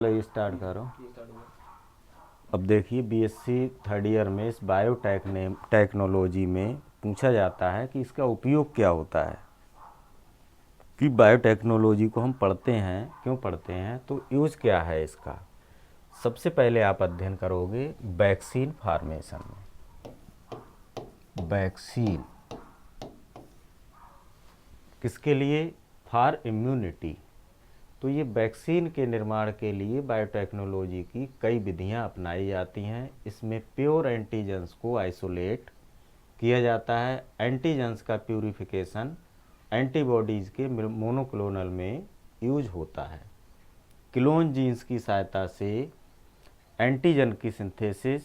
चलो स्टार्ट करो। अब देखिए बीएससी थर्ड ईयर में इस टेक्नोलॉजी में पूछा जाता है कि इसका उपयोग क्या होता है, कि बायोटेक्नोलॉजी को हम पढ़ते हैं, क्यों पढ़ते हैं, तो यूज़ क्या है इसका। सबसे पहले आप अध्ययन करोगे वैक्सीन फार्मेशन में। वैक्सीन किसके लिए? For immunity. तो ये वैक्सीन के निर्माण के लिए बायोटेक्नोलॉजी की कई विधियां अपनाई जाती हैं। इसमें प्योर एंटीजेंस को आइसोलेट किया जाता है, एंटीजेंस का प्यूरिफिकेशन एंटीबॉडीज़ के मोनोक्लोनल में यूज होता है। क्लोन जीन्स की सहायता से एंटीजन की सिंथेसिस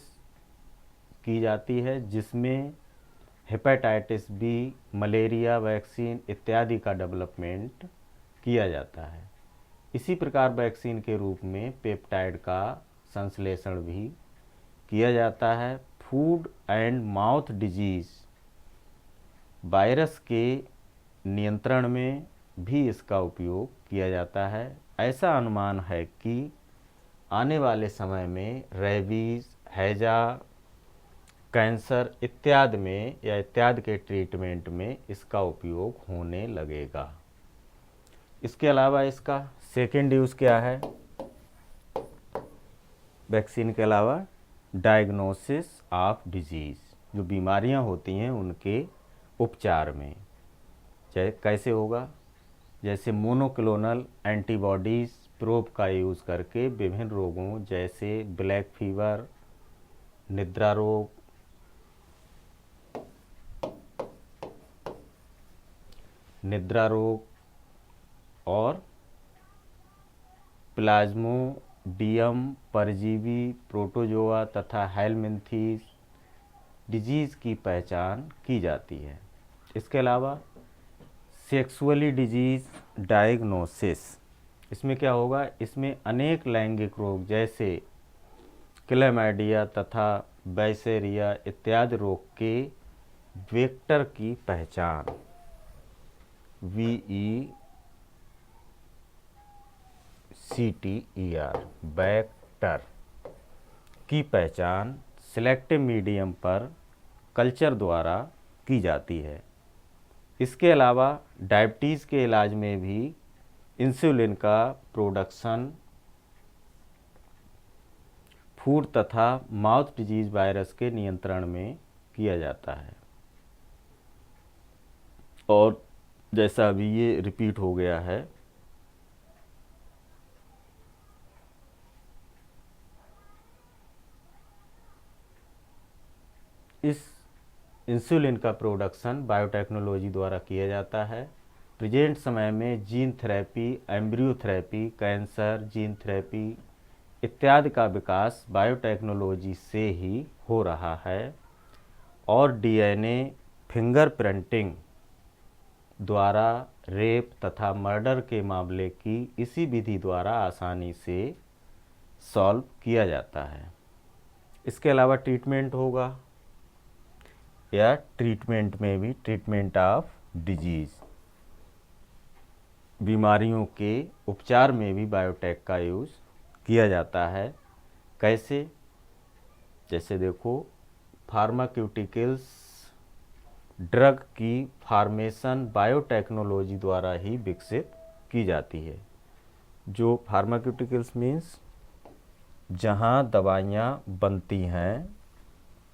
की जाती है, जिसमें हेपेटाइटिस बी, मलेरिया वैक्सीन इत्यादि का डेवलपमेंट किया जाता है। इसी प्रकार वैक्सीन के रूप में पेप्टाइड का संश्लेषण भी किया जाता है। Food and mouth disease virus के नियंत्रण में भी इसका उपयोग किया जाता है। ऐसा अनुमान है कि आने वाले समय में रेबीज, हैजा, कैंसर इत्यादि में या इत्यादि के ट्रीटमेंट में इसका उपयोग होने लगेगा। इसके अलावा इसका सेकेंड यूज़ क्या है? वैक्सीन के अलावा डायग्नोसिस ऑफ डिजीज़, जो बीमारियां होती हैं उनके उपचार में। चाहे कैसे होगा? जैसे मोनोक्लोनल एंटीबॉडीज़ प्रोब का यूज़ करके विभिन्न रोगों जैसे ब्लैक फीवर, निद्रा रोग, और प्लाज्मोडियम परजीवी, प्रोटोजोआ तथा हेलमिंथीज डिजीज़ की पहचान की जाती है। इसके अलावा सेक्सुअली डिजीज़ डायग्नोसिस, इसमें क्या होगा? इसमें अनेक लैंगिक रोग जैसे क्लैमाइडिया तथा बैसेरिया इत्यादि रोग के वेक्टर की पहचान, VECTER वेक्टर की पहचान सिलेक्टिव मीडियम पर कल्चर द्वारा की जाती है। इसके अलावा डायबिटीज़ के इलाज में भी इंसुलिन का प्रोडक्शन फूड तथा माउथ डिजीज वायरस के नियंत्रण में किया जाता है। और जैसा अभी ये रिपीट हो गया है, इस इंसुलिन का प्रोडक्शन बायोटेक्नोलॉजी द्वारा किया जाता है। प्रेजेंट समय में gene therapy, embryo therapy, cancer gene therapy इत्यादि का विकास बायोटेक्नोलॉजी से ही हो रहा है। और डीएनए फिंगरप्रिंटिंग द्वारा रेप तथा मर्डर के मामले की इसी विधि द्वारा आसानी से सॉल्व किया जाता है। इसके अलावा ट्रीटमेंट होगा, या ट्रीटमेंट में भी ट्रीटमेंट ऑफ डिजीज़, बीमारियों के उपचार में भी बायोटेक का यूज़ किया जाता है। कैसे? जैसे देखो, फार्माक्यूटिकल्स ड्रग की फार्मेशन बायोटेक्नोलॉजी द्वारा ही विकसित की जाती है। जो फार्माक्यूटिकल्स मीन्स जहाँ दवाइयाँ बनती हैं,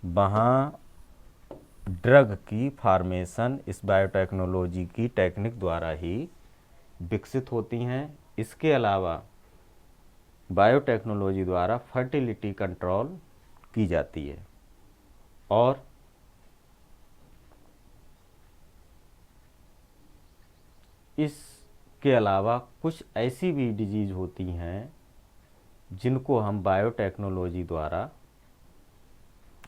वहाँ ड्रग की फार्मेशन इस बायोटेक्नोलॉजी की टेक्निक द्वारा ही विकसित होती हैं। इसके अलावा बायोटेक्नोलॉजी द्वारा फर्टिलिटी कंट्रोल की जाती है। और इसके अलावा कुछ ऐसी भी डिजीज होती हैं जिनको हम बायोटेक्नोलॉजी द्वारा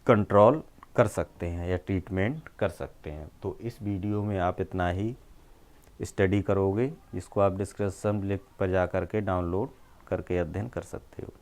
कंट्रोल कर सकते हैं या ट्रीटमेंट कर सकते हैं। तो इस वीडियो में आप इतना ही स्टडी करोगे, जिसको आप डिस्क्रिप्शन लिंक पर जा कर के डाउनलोड करके अध्ययन कर सकते हो।